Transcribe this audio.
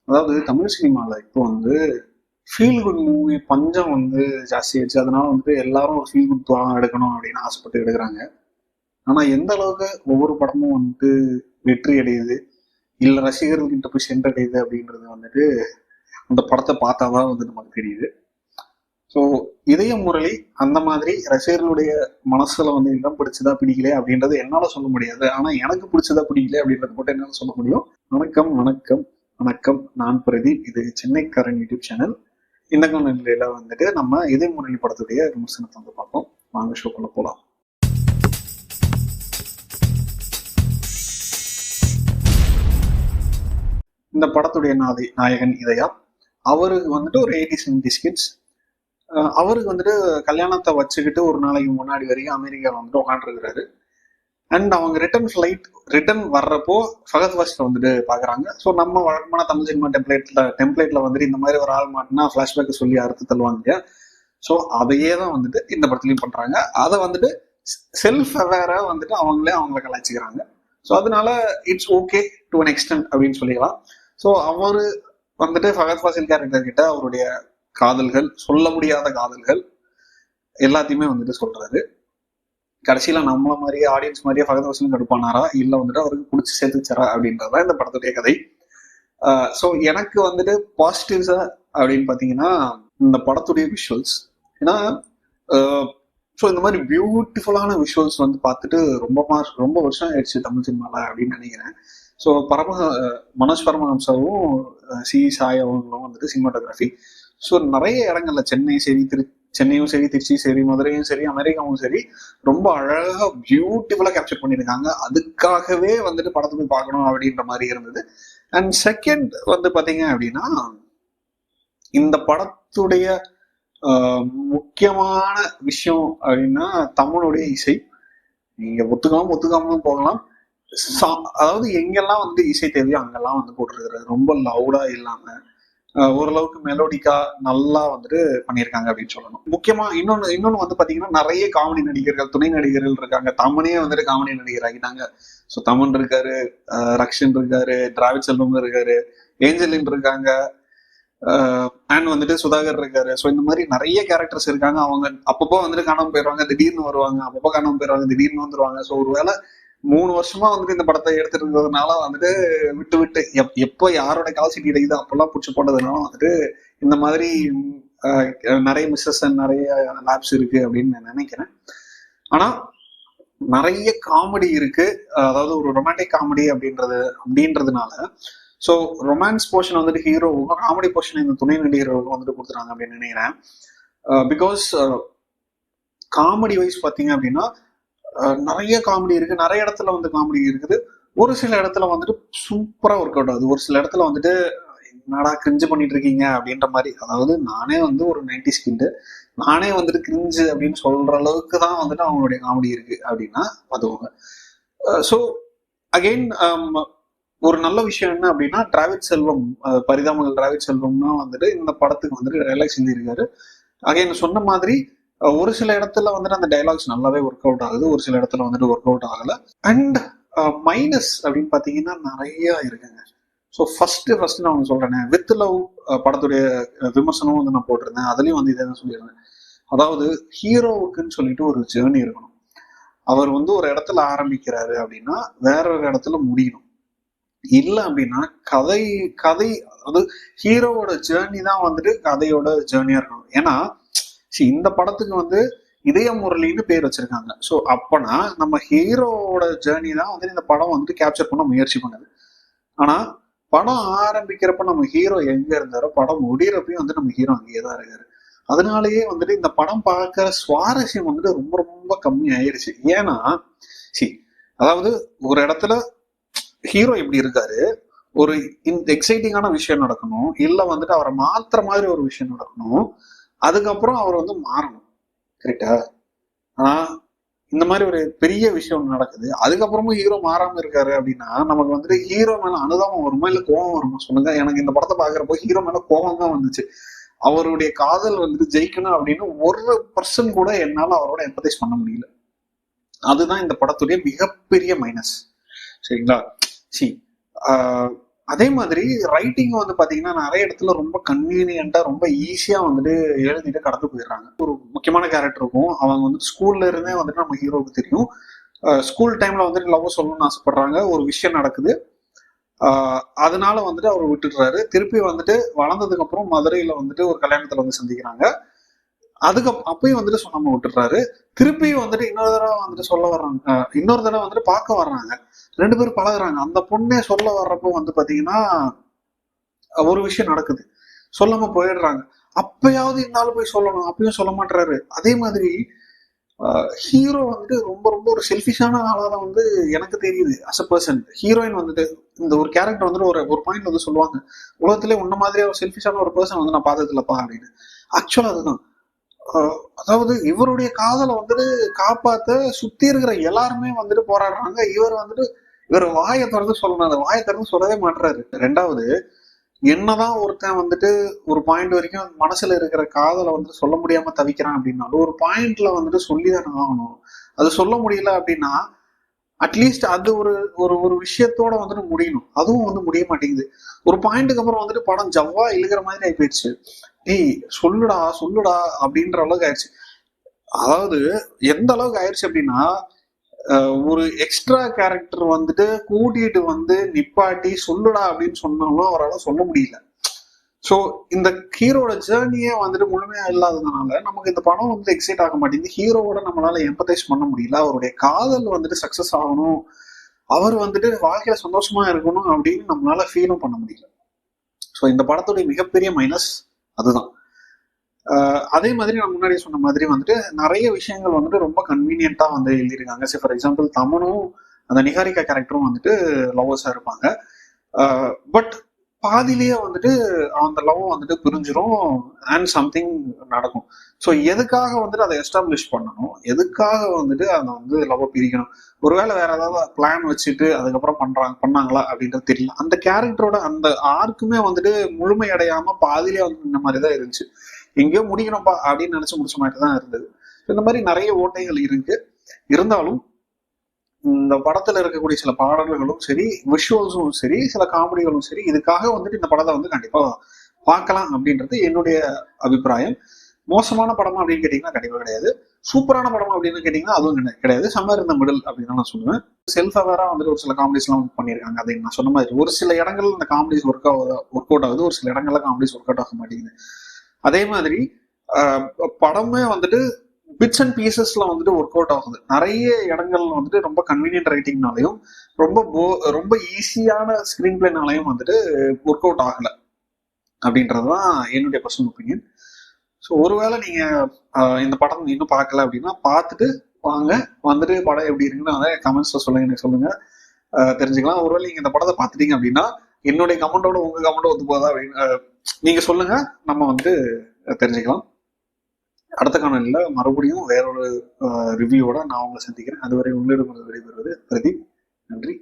அதாவது தமிழ் சினிமாவில் இப்போ வந்து ஃபீல் குட் மூவி பஞ்சம் வந்து ஜாஸ்தியாச்சு. அதனால வந்து எல்லாரும் ஒரு ஃபீல் குட் படம் எடுக்கணும் அப்படின்னு ஆசைப்பட்டு எடுக்கிறாங்க. ஆனால் எந்த அளவுக்கு ஒவ்வொரு படமும் வந்து வெற்றி அடையுது இல்லை ரசிகர்கள்கிட்ட போய் சென்றடையுது அப்படின்றது வந்துட்டு அந்த படத்தை பார்த்தாதான் வந்து நமக்கு தெரியுது. ஸோ இதய முரளி அந்த மாதிரி ரசிகர்களுடைய மனசுல வந்து இடம் பிடிச்சதா பிடிக்கல அப்படின்றது என்னால சொல்ல முடியாது. ஆனா எனக்கு பிடிச்சதா பிடிக்கல அப்படின்றது மட்டும் என்னால சொல்ல முடியும். வணக்கம் வணக்கம் வணக்கம், நான் பிரதீப். இது சென்னைக்காரன் யூடியூப் சேனல். இந்த நிலையில வந்துட்டு நம்ம இதய முரளி படத்துடைய விமர்சனத்தை வந்து பார்ப்போம். வாங்க ஷோக்குள்ள போலாம். இந்த படத்துடைய நாயகன் இதயா. அவருக்கு வந்துட்டு ஒரு 80s கிட்ஸ். அவருக்கு வந்துட்டு கல்யாணத்தை வச்சுக்கிட்டு ஒரு நாளைக்கு முன்னாடி வரைக்கும் அமெரிக்காவில் வந்துட்டு உட்காந்துருக்கிறாரு. அண்ட் அவங்க ரிட்டர்ன் வர்றப்போ ஃபகத் ஃபாசில் வந்துட்டு பாக்குறாங்க. ஸோ நம்ம வழக்கமான தமிழ் சினிமா டெம்ப்ளேட்ல வந்துட்டு இந்த மாதிரி ஒரு ஆள் மாட்டினா ஃபிளாஷ்பேக் சொல்லி அறுத்து தள்ளுவாங்க இல்லையா. ஸோ அதையே தான் வந்துட்டு இந்த படத்துலையும் பண்றாங்க. அதை வந்துட்டு செல்ஃப் அவேரா வந்துட்டு அவங்கள கலாய்ச்சிக்கிறாங்க. ஸோ அதனால it's okay to an extent அப்படின்னு சொல்லிடலாம். ஸோ அவரு வந்துட்டு ஃபகத் ஃபாசில் கேரக்டர் கிட்ட அவருடைய காதல்கள், சொல்ல முடியாத காதல்கள் எல்லாத்தையுமே வந்துட்டு சொல்றாரு. கடைசியில நம்மள மாதிரியே ஆடியன்ஸ் மாதிரியே ஃபகத் ஃபாசிலும் கடுப்பானாரா இல்ல வந்துட்டு அவருக்கு பிடிச்சி சேர்த்துச்சாரா அப்படின்றதான் இந்த படத்துடைய கதை. ஸோ எனக்கு வந்துட்டு பாசிட்டிவ்ஸா அப்படின்னு பாத்தீங்கன்னா இந்த படத்துடைய விஷுவல்ஸ். ஏன்னா ஸோ இந்த மாதிரி பியூட்டிஃபுல்லான விஷுவல்ஸ் வந்து பார்த்துட்டு ரொம்ப வருஷம் ஆயிடுச்சு தமிழ் சினிமால அப்படின்னு நினைக்கிறேன். ஸோ மனோஜ் பரமஹம்சாவும் சி சாய் அவங்களும் வந்துட்டு சினிமாட்டோகிராஃபி. ஸோ நிறைய இடங்கள்ல சென்னையும் சரி, திருச்சி சரி, மதுரையும் சரி, அமெரிக்காவும் சரி, ரொம்ப அழகா பியூட்டிஃபுல்லா கேப்சர் பண்ணியிருக்காங்க. அதுக்காகவே வந்துட்டு படத்தை போய் பார்க்கணும் அப்படின்ற மாதிரி இருந்தது. அண்ட் செகண்ட் வந்து பாத்தீங்க அப்படின்னா இந்த படத்துடைய முக்கியமான விஷயம் அப்படின்னா தமிழுடைய இசை. நீங்க ஒத்துக்காமலும் போகலாம். அதாவது எங்கெல்லாம் வந்து இசை தேவையோ அங்கெல்லாம் வந்து போட்டுருக்குறாரு. ரொம்ப லவுடா இல்லாம ஓரளவுக்கு மெலோடிக்கா நல்லா வந்துட்டு பண்ணியிருக்காங்க அப்படின்னு சொல்லணும். முக்கியமா இன்னொன்னு வந்து பாத்தீங்கன்னா நிறைய காமெடி நடிகர்கள், துணை நடிகர்கள் இருக்காங்க. தமனே வந்துட்டு காமெடி நடிகர் ஆகிட்டாங்க. ஸோ தமன் இருக்காரு, ரக்ஷன் இருக்காரு, டிராவிட் செல்வம் இருக்காரு, ஏஞ்சலின் இருக்காங்க, அண்ட் வந்துட்டு சுதாகர் இருக்காரு. ஸோ இந்த மாதிரி நிறைய கேரக்டர்ஸ் இருக்காங்க. அவங்க அப்பப்போ வந்துட்டு காணாம போயிடுவாங்க, திடீர்னு வருவாங்க, அப்பப்போ காணாம போயிடுவாங்க, திடீர்னு வந்துருவாங்க. ஸோ ஒருவேளை 3 வருஷமா வந்துட்டு இந்த படத்தை எடுத்துட்டு இருக்கிறதுனால வந்துட்டு விட்டு எப்போ யாரோட கால்ஷீட் கிடைக்குது அப்பெல்லாம் பிடிச்சி போட்டதுனால வந்துட்டு இந்த மாதிரி நிறைய மிஸ்ஸஸ் நிறைய லேப்ஸ் இருக்கு அப்படின்னு நான் நினைக்கிறேன். ஆனா நிறைய காமெடி இருக்கு. அதாவது ஒரு ரொமான்டிக் காமெடி அப்படின்றதுனால ஸோ ரொமான்ஸ் போர்ஷன் வந்துட்டு ஹீரோவுக்கும், காமெடி போர்ஷன் இந்த துணை நடிகர்களுக்கும் வந்துட்டு கொடுத்துறாங்க அப்படின்னு நினைக்கிறேன். பிகாஸ் காமெடி வைஸ் பாத்தீங்க அப்படின்னா நிறைய காமெடி இருக்கு. நிறைய இடத்துல வந்து காமெடி இருக்குது. ஒரு சில இடத்துல வந்துட்டு சூப்பரா ஒர்க் அவுட் ஆகுது. ஒரு சில இடத்துல வந்துட்டு என்னடா கிரிஞ்சு பண்ணிட்டு இருக்கீங்க அப்படின்ற மாதிரி. அதாவது நானே வந்து ஒரு 90s கிட்டு, நானே வந்துட்டு கிரிஞ்சு அப்படின்னு சொல்ற அளவுக்கு தான் வந்துட்டு அவங்களுடைய காமெடி இருக்கு அப்படின்னா பார்த்துக்கோங்க. ஸோ அகெயின் ஒரு நல்ல விஷயம் என்ன அப்படின்னா டிராவிட் செல்வம், பரிதாபங்கள் டிராவிட் செல்வம்னா வந்துட்டு இந்த படத்துக்கு வந்துட்டு டைலாக்ஸ் எழுதியிருக்காரு. அகைன் சொன்ன மாதிரி ஒரு சில இடத்துல வந்துட்டு அந்த டைலாக்ஸ் நல்லாவே ஒர்க் அவுட் ஆகுது, ஒரு சில இடத்துல வந்துட்டு ஒர்க் அவுட் ஆகல. அண்ட் மைனஸ் அப்படின்னு பாத்தீங்கன்னா நிறைய இருக்குங்க. ஸோ ஃபர்ஸ்ட் நான் ஒன்று சொல்றேன். வித் லவ் படத்துடைய விமர்சனமும் வந்து நான் போட்டிருந்தேன். அதுலயும் வந்து இதை தான் சொல்லியிருந்தேன். அதாவது ஹீரோவுக்குன்னு சொல்லிட்டு ஒரு ஜேர்னி இருக்கணும். அவர் வந்து ஒரு இடத்துல ஆரம்பிக்கிறாரு அப்படின்னா வேற ஒரு இடத்துல முடியணும். இல்லை அப்படின்னா கதை அது ஹீரோவோட ஜேர்னி தான் வந்துட்டு கதையோட ஜேர்னியா இருக்கணும். ஏன்னா இந்த படத்துக்கு வந்து இதய முரளின்னு பேர் வச்சிருக்காங்க. ஸோ அப்பனா நம்ம ஹீரோவோட ஜேர்னி தான் வந்து இந்த படம் வந்துட்டு கேப்சர் பண்ண முயற்சி பண்ணுது. ஆனா படம் ஆரம்பிக்கிறப்ப நம்ம ஹீரோ எங்க இருந்தாரோ படம் முடிகிறப்பையும் வந்து நம்ம ஹீரோ அங்கேயே தான் இருக்காரு. அதனாலயே வந்துட்டு இந்த படம் பார்க்குற சுவாரஸ்யம் வந்துட்டு ரொம்ப ரொம்ப கம்மி ஆயிடுச்சு. ஏன்னா அதாவது ஒரு இடத்துல ஹீரோ எப்படி இருக்காரு, ஒரு எக்ஸைட்டிங்கான விஷயம் நடக்கணும், இல்ல வந்துட்டு அவரை மாத்துற மாதிரி ஒரு விஷயம் நடக்கணும், அதுக்கப்புறம் அவர் வந்து மாறணும். கரெக்டா? ஆனா இந்த மாதிரி ஒரு பெரிய விஷயம் நடக்குது, அதுக்கப்புறமும் ஹீரோ மாறாம இருக்காரு அப்படின்னா நமக்கு வந்துட்டு ஹீரோ மேல அனுதாபம் வருமா இல்ல கோபம் வருமா சொல்லுங்க? எனக்கு இந்த படத்தை பாக்குறப்போ ஹீரோ மேல கோபம் தான் வந்துச்சு. அவருடைய காதல் வந்துட்டு ஜெயிக்கணும் அப்படின்னு 1% கூட என்னால அவரோட எம்பத்தைஸ் பண்ண முடியல. அதுதான் இந்த படத்துடைய மிகப்பெரிய மைனஸ். சரிங்களா? அதே மாதிரி ரைட்டிங் வந்து பாத்தீங்கன்னா நிறைய இடத்துல ரொம்ப கன்வீனியன்ட்டா ரொம்ப ஈஸியா வந்துட்டு எழுதிட்டு கடந்து போயிடுறாங்க. ஒரு முக்கியமான கேரக்டர் இருக்கும், அவங்க வந்து ஸ்கூல்ல இருந்தே வந்துட்டு நம்ம ஹீரோவுக்கு தெரியும். ஸ்கூல் டைம்ல வந்துட்டு லவ் சொல்லணும்னு ஆசைப்படுறாங்க, ஒரு விஷயம் நடக்குது, அதனால வந்துட்டு அவர் விட்டுடுறாரு. திருப்பி வந்துட்டு வளர்ந்ததுக்கு அப்புறம் மதுரையில வந்துட்டு ஒரு கல்யாணத்துல வந்து சந்திக்கிறாங்க. அதுக்கு அப்பயும் வந்துட்டு சொல்லாம விட்டுறாரு. திருப்பி வந்துட்டு இன்னொரு தடவை வந்துட்டு சொல்ல வர்றாங்க, இன்னொரு தடவை வந்துட்டு பார்க்க வர்றாங்க, 2 பேரும் பழகுறாங்க. அந்த பொண்ணே சொல்ல வர்றப்போ வந்து பாத்தீங்கன்னா ஒரு விஷயம் நடக்குது, சொல்லாம போயிடுறாங்க. அப்பயாவது இந்த ஆளு போய் சொல்லணும், அப்பயும் சொல்ல மாட்டாரு. அதே மாதிரி ஹீரோ வந்துட்டு ரொம்ப ரொம்ப ஒரு செல்ஃபிஷான ஆளாதான் வந்து எனக்கு தெரியுது அஸ் அ பர்சன். ஹீரோயின் வந்துட்டு இந்த ஒரு கேரக்டர் வந்துட்டு ஒரு ஒரு பாயிண்ட் வந்து சொல்லுவாங்க, உலகத்திலே உன்ன மாதிரியா ஒரு செல்ஃபிஷான ஒரு பர்சன் வந்து நான் பார்த்தது இல்லப்பா அப்படின்னு. ஆக்சுவலா அதுதான். அதாவது இவருடைய காதலை வந்துட்டு காப்பாத்த சுத்தி இருக்கிற எல்லாருமே வந்துட்டு போராடுறாங்க. இவர் வாயை திறந்து சொல்லணும், அந்த வாயை திறந்து சொல்லவே மாட்டுறாரு. ரெண்டாவது, என்னதான் ஒருத்தன் வந்துட்டு ஒரு பாயிண்ட் வரைக்கும் மனசுல இருக்கிற காதலை வந்து சொல்ல முடியாம தவிக்கிறான் அப்படின்னாலும் ஒரு பாயிண்ட்ல வந்துட்டு சொல்லிதானே ஆகணும். அது சொல்ல முடியல அப்படின்னா அட்லீஸ்ட் அது ஒரு ஒரு ஒரு விஷயத்தோட வந்துட்டு முடியணும். அதுவும் வந்து முடிய மாட்டேங்குது. ஒரு பாயிண்ட்டுக்கு அப்புறம் வந்துட்டு படம் ஜவ்வா இழுக்கிற மாதிரி ஆகி போயிடுச்சு. ஏய் சொல்லுடா சொல்லுடா அப்படின்ற அளவுக்கு ஆயிடுச்சு. அதாவது எந்த அளவுக்கு ஆயிடுச்சு அப்படின்னா ஒரு எக்ஸ்ட்ரா கேரக்டர் வந்துட்டு கூட்டிட்டு வந்து நிப்பாட்டி சொல்லுடா அப்படின்னு சொன்னாலும் அவரால் சொல்ல முடியல. ஸோ இந்த ஹீரோட ஜேர்னியே வந்துட்டு முழுமையா இல்லாததுனால நமக்கு இந்த படம் வந்து எக்ஸைட் ஆக மாட்டேங்குது. ஹீரோவோட நம்மளால எம்பத்தைஸ் பண்ண முடியல. அவருடைய காதல் வந்துட்டு சக்சஸ் ஆகணும், அவர் வந்துட்டு வாழ்க்கையில சந்தோஷமா இருக்கணும் அப்படின்னு நம்மளால ஃபீலும் பண்ண முடியல. ஸோ இந்த படத்துடைய மிகப்பெரிய மைனஸ் அதுதான். அதே மாதிரி நான் முன்னாடி சொன்ன மாதிரி வந்துட்டு நிறைய விஷயங்கள் வந்துட்டு ரொம்ப கன்வீனியன்ட்டா வந்து எழுதியிருக்காங்க. ஃபார் எக்ஸாம்பிள் தமனும் அந்த நிகாரிகா கேரக்டரும் வந்துட்டு லவ்வர்ஸா இருப்பாங்க. பட் பாதிலேயே வந்துட்டு அந்த லவ் வந்துட்டு பிரிஞ்சிரும் அண்ட் சம்திங் நடக்கும். ஸோ எதுக்காக வந்துட்டு அதை எஸ்டாப்ளிஷ் பண்ணணும், எதுக்காக வந்துட்டு அதை வந்து லவ் பிரிக்கணும்? ஒருவேளை வேற ஏதாவது பிளான் வச்சுட்டு அதுக்கப்புறம் பண்ணாங்களா அப்படின்றது தெரியல. அந்த கேரக்டரோட அந்த ஆர்க்குமே வந்துட்டு முழுமை அடையாம பாதிலேயே வந்து இந்த மாதிரி தான் இருந்துச்சு. எங்கேயோ முடிக்கணும்பா அப்படின்னு நினைச்சு முடிச்ச மாதிரி தான் இருந்தது. இந்த மாதிரி நிறைய ஓட்டைகள் இருக்கு. இருந்தாலும் இந்த படத்துல இருக்கக்கூடிய சில பாடல்களும் சரி, விஷுவல்ஸும் சரி, சில காமெடிகளும் சரி, இதுக்காக வந்துட்டு இந்த படத்தை வந்து கண்டிப்பா பார்க்கலாம் அப்படின்றது என்னுடைய அபிப்பிராயம். மோசமான படமா அப்படின்னு கேட்டீங்கன்னா கண்டிப்பா கிடையாது. சூப்பரான படம் அப்படின்னு கேட்டீங்கன்னா அதுவும் கிடையாது. சம்மர் இந்த மிடில் அப்படின்னு நான் சொல்லுவேன். செல்ஃப் அவேரா வந்துட்டு ஒரு சில காமெடிஸ் எல்லாம் பண்ணியிருக்காங்க. அதை நான் சொன்ன மாதிரி ஒரு சில இடங்கள்ல இந்த காமெடிஸ் ஒர்க் அவுட் ஆகுது, ஒரு சில இடங்கள்ல காமெடிஸ் ஒர்க் அவுட் ஆக மாட்டேங்குது. அதே மாதிரி படமே வந்துட்டு பிட்ஸ் அண்ட் பீசஸ்ல வந்துட்டு ஒர்க் அவுட் ஆகுது. நிறைய இடங்கள்ல வந்துட்டு ரொம்ப கன்வீனியன்ட் ரைட்டிங்னாலையும் ரொம்ப ஈஸியான ஸ்கிரீன் பிளேனாலையும் வந்துட்டு ஒர்க் அவுட் ஆகல அப்படின்றதுதான் என்னுடைய பர்சனல் ஒப்பீனியன். ஸோ ஒருவேளை நீங்க இந்த படம் இன்னும் பார்க்கல அப்படின்னா பார்த்துட்டு வாங்க, வந்துட்டு படம் எப்படி இருக்குன்னு அதை கமெண்ட்ஸ்ல சொல்லுங்க, எனக்கு சொல்லுங்க, தெரிஞ்சுக்கலாம். ஒருவேளை நீங்க இந்த படத்தை பார்த்துட்டீங்க அப்படின்னா என்னுடைய கமெண்டோட உங்க கமெண்ட் ஒத்து போதா அப்படின்னு நீங்க சொல்லுங்க, நம்ம வந்து தெரிஞ்சுக்கலாம். அடுத்த காணொலியில மறுபடியும் வேறொரு ரிவ்யூவோட நான் உங்களை சந்திக்கிறேன். அதுவரை உங்களிடம் விடைபெறுவது பிரதீப். நன்றி.